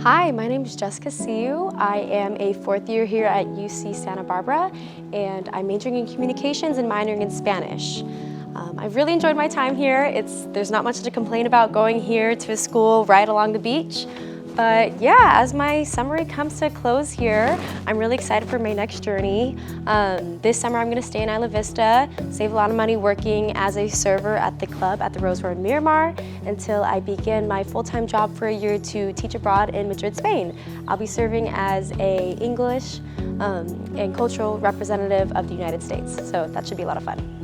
Hi, my name is Jess Siu. I am a fourth year here at UC Santa Barbara, and I'm majoring in communications and minoring in Spanish. I've really enjoyed my time here. There's not much to complain about going here to a school right along the beach. But yeah, as my summary comes to a close here, I'm really excited for my next journey. This summer I'm going to stay in Isla Vista, save a lot of money working as a server at the club at the Rose Road in Miramar until I begin my full-time job for a year to teach abroad in Madrid, Spain. I'll be serving as an English and cultural representative of the United States, so that should be a lot of fun.